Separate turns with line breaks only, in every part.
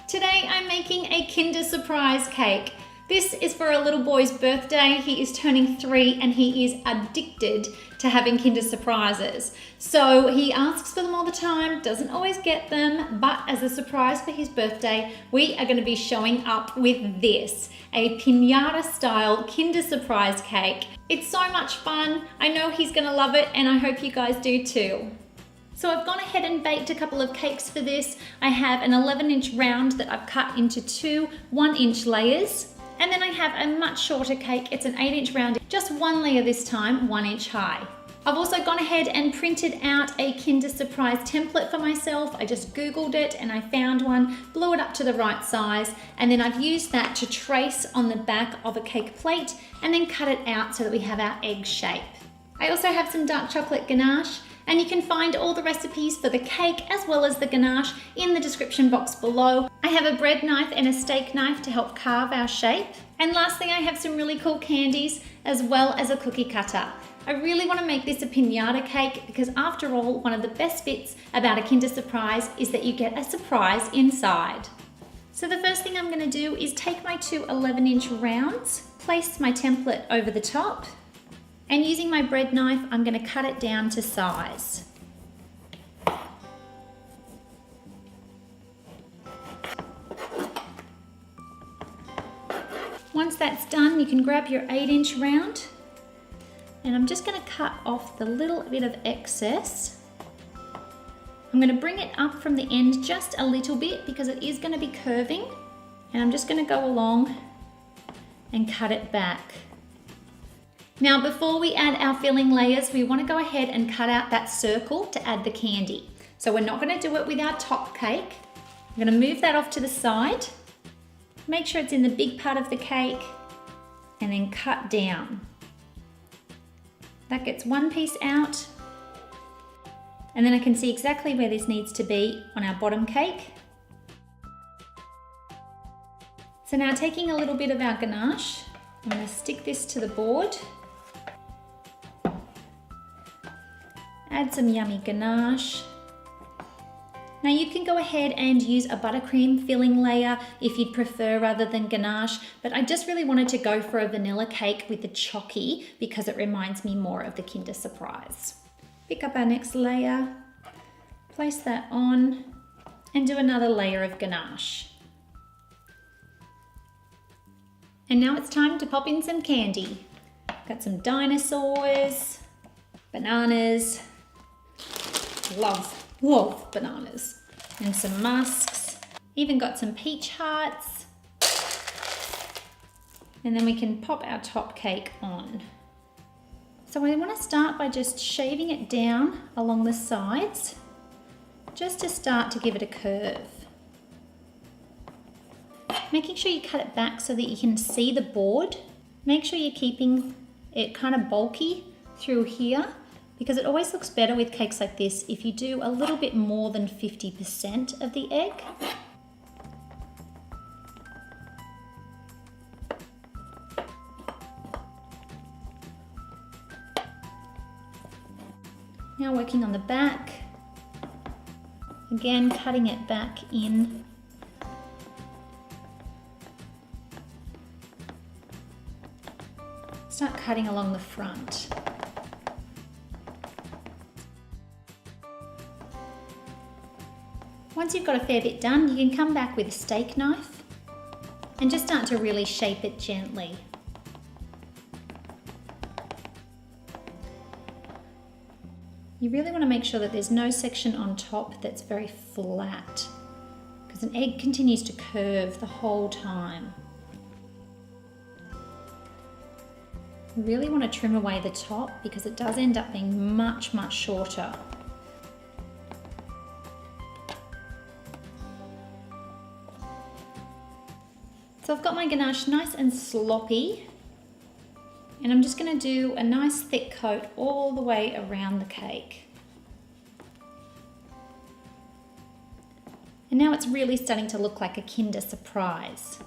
Today I'm making a Kinder Surprise cake. This is for a little boy's birthday. He is turning 3 and he is addicted to having Kinder Surprises. So he asks for them all the time, doesn't always get them, but as a surprise for his birthday, we are going to be showing up with this, a piñata style Kinder Surprise cake. It's so much fun. I know he's going to love it and I hope you guys do too. So I've gone ahead and baked a couple of cakes for this. I have an 11-inch round that I've cut into two 1-inch layers. And then I have a much shorter cake. It's an 8-inch round, just one layer this time, 1 inch high. I've also gone ahead and printed out a Kinder Surprise template for myself. I just Googled it and I found one, blew it up to the right size, and then I've used that to trace on the back of a cake plate and then cut it out so that we have our egg shape. I also have some dark chocolate ganache, and you can find all the recipes for the cake as well as the ganache in the description box below. I have a bread knife and a steak knife to help carve our shape. And lastly, I have some really cool candies as well as a cookie cutter. I really want to make this a piñata cake because after all, one of the best bits about a Kinder Surprise is that you get a surprise inside. So the first thing I'm going to do is take my two 11-inch rounds, place my template over the top, and using my bread knife, I'm going to cut it down to size. Once that's done, you can grab your 8-inch round, and I'm just going to cut off the little bit of excess. I'm going to bring it up from the end just a little bit because it is going to be curving, and I'm just going to go along and cut it back. Now before we add our filling layers, we want to go ahead and cut out that circle to add the candy. So we're not going to do it with our top cake. I'm going to move that off to the side, make sure it's in the big part of the cake, and then cut down. That gets one piece out, and then I can see exactly where this needs to be on our bottom cake. So now taking a little bit of our ganache, I'm going to stick this to the board. Add some yummy ganache. Now you can go ahead and use a buttercream filling layer if you'd prefer rather than ganache, but I just really wanted to go for a vanilla cake with the chocky because it reminds me more of the Kinder Surprise. Pick up our next layer, place that on, and do another layer of ganache. And now it's time to pop in some candy. Got some dinosaurs, bananas, love bananas, and some musks. Even got some peach hearts. And then we can pop our top cake on. So I want to start by just shaving it down along the sides, just to start to give it a curve. Making sure you cut it back so that you can see the board. Make sure you're keeping it kind of bulky through here because it always looks better with cakes like this if you do a little bit more than 50% of the egg. Now working on the back, again cutting it back in. Start cutting along the front. Once you've got a fair bit done, you can come back with a steak knife and just start to really shape it gently. You really want to make sure that there's no section on top that's very flat because an egg continues to curve the whole time. You really want to trim away the top because it does end up being much shorter. So I've got my ganache nice and sloppy, and I'm just going to do a nice thick coat all the way around the cake. And now it's really starting to look like a Kinder Surprise.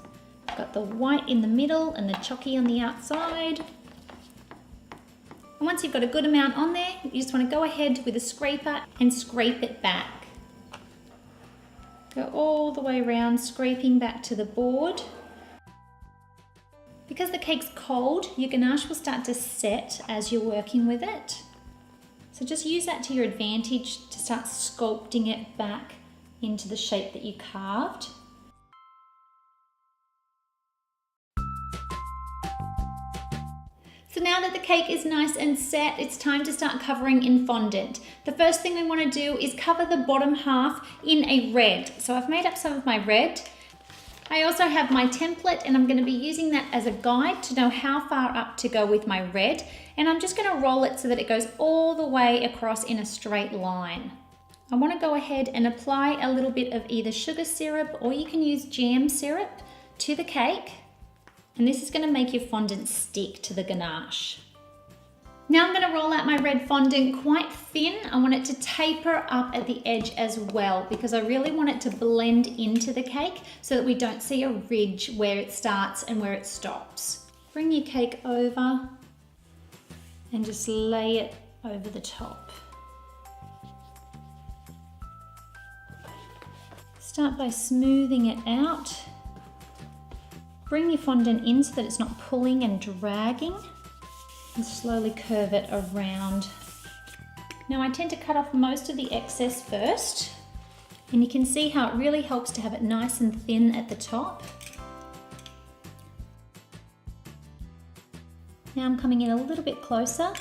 I've got the white in the middle and the chocky on the outside. And once you've got a good amount on there, you just want to go ahead with a scraper and scrape it back. Go all the way around, scraping back to the board. Because the cake's cold, your ganache will start to set as you're working with it. So just use that to your advantage to start sculpting it back into the shape that you carved. So now that the cake is nice and set, it's time to start covering in fondant. The first thing we want to do is cover the bottom half in a red. So I've made up some of my red. I also have my template and I'm going to be using that as a guide to know how far up to go with my red. And I'm just going to roll it so that it goes all the way across in a straight line. I want to go ahead and apply a little bit of either sugar syrup or you can use jam syrup to the cake. And this is going to make your fondant stick to the ganache. Now I'm going to roll out my red fondant quite thin. I want it to taper up at the edge as well because I really want it to blend into the cake so that we don't see a ridge where it starts and where it stops. Bring your cake over and just lay it over the top. Start by smoothing it out. Bring your fondant in so that it's not pulling and dragging. And slowly curve it around. Now I tend to cut off most of the excess first, and you can see how it really helps to have it nice and thin at the top. Now I'm coming in a little bit closer,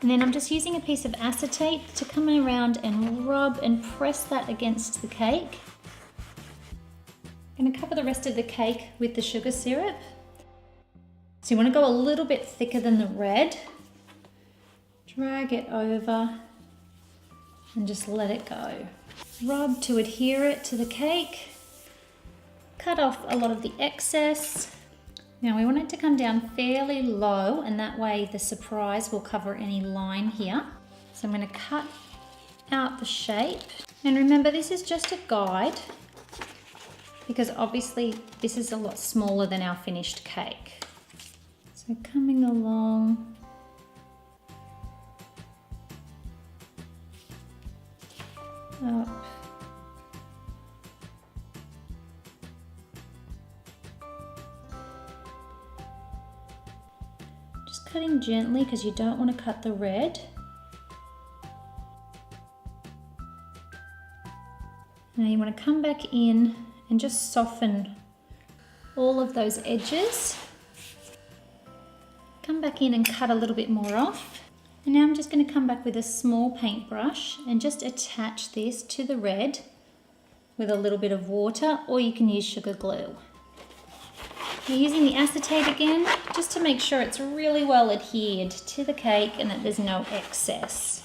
and then I'm just using a piece of acetate to come around and rub and press that against the cake. I'm going to cover the rest of the cake with the sugar syrup. So you want to go a little bit thicker than the red. Drag it over and just let it go. Rub to adhere it to the cake. Cut off a lot of the excess. Now we want it to come down fairly low and that way the surprise will cover any line here. So I'm going to cut out the shape. And remember, this is just a guide because obviously this is a lot smaller than our finished cake. So coming along, up, just cutting gently because you don't want to cut the red. Now you want to come back in and just soften all of those edges. Come back in and cut a little bit more off. And now I'm just going to come back with a small paintbrush and just attach this to the red with a little bit of water, or you can use sugar glue. You're using the acetate again just to make sure it's really well adhered to the cake and that there's no excess.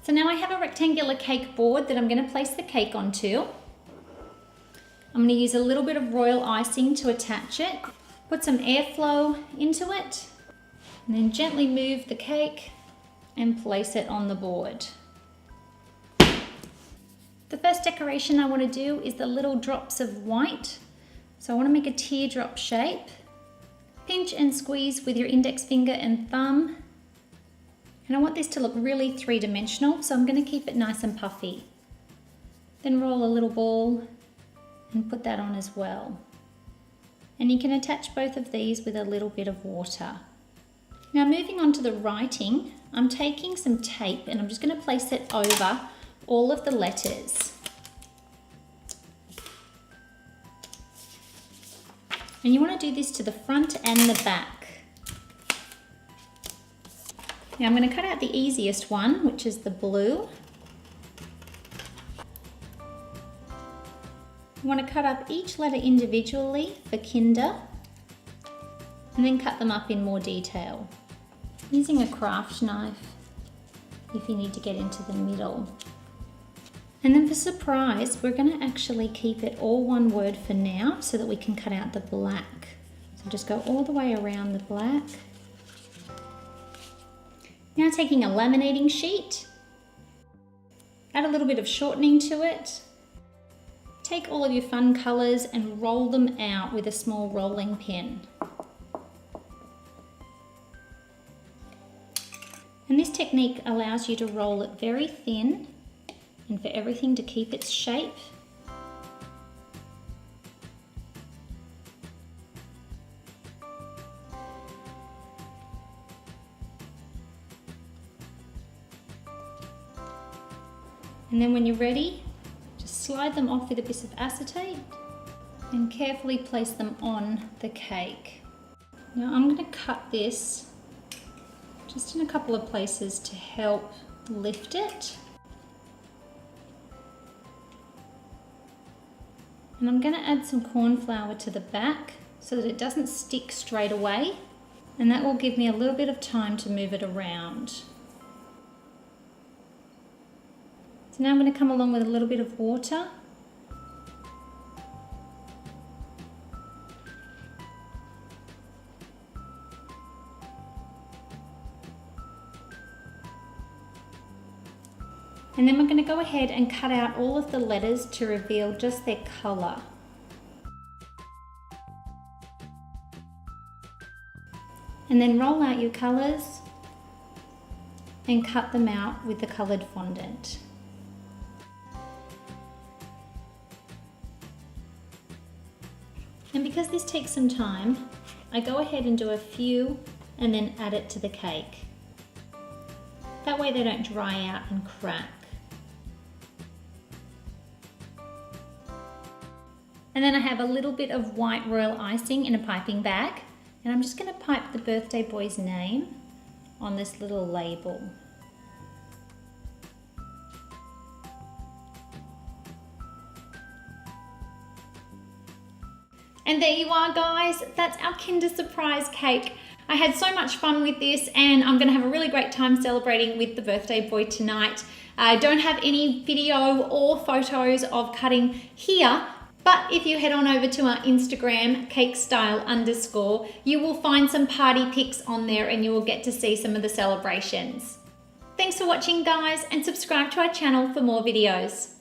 So now I have a rectangular cake board that I'm going to place the cake onto. I'm going to use a little bit of royal icing to attach it. Put some airflow into it and then gently move the cake and place it on the board. The first decoration I want to do is the little drops of white. So I want to make a teardrop shape. Pinch and squeeze with your index finger and thumb. And I want this to look really three-dimensional, so I'm going to keep it nice and puffy. Then roll a little ball and put that on as well. And you can attach both of these with a little bit of water. Now moving on to the writing, I'm taking some tape and I'm just going to place it over all of the letters. And you want to do this to the front and the back. Now I'm going to cut out the easiest one, which is the blue. You want to cut up each letter individually for Kinder and then cut them up in more detail. Using a craft knife if you need to get into the middle. And then for surprise, we're going to actually keep it all one word for now so that we can cut out the black. So just go all the way around the black. Now taking a laminating sheet, add a little bit of shortening to it. Take all of your fun colours and roll them out with a small rolling pin. And this technique allows you to roll it very thin and for everything to keep its shape. And then when you're ready, just slide them off with a bit of acetate and carefully place them on the cake. Now I'm going to cut this just in a couple of places to help lift it. And I'm going to add some corn flour to the back so that it doesn't stick straight away, and that will give me a little bit of time to move it around. So now I'm going to come along with a little bit of water. And then we're going to go ahead and cut out all of the letters to reveal just their colour. And then roll out your colours and cut them out with the coloured fondant. And because this takes some time, I go ahead and do a few and then add it to the cake. That way they don't dry out and crack. And then I have a little bit of white royal icing in a piping bag, and I'm just going to pipe the birthday boy's name on this little label. And there you are, guys, that's our Kinder Surprise cake. I had so much fun with this, and I'm gonna have a really great time celebrating with the birthday boy tonight. I don't have any video or photos of cutting here, but if you head on over to our Instagram, cakestyle_, you will find some party pics on there and you will get to see some of the celebrations. Thanks for watching, guys, and subscribe to our channel for more videos.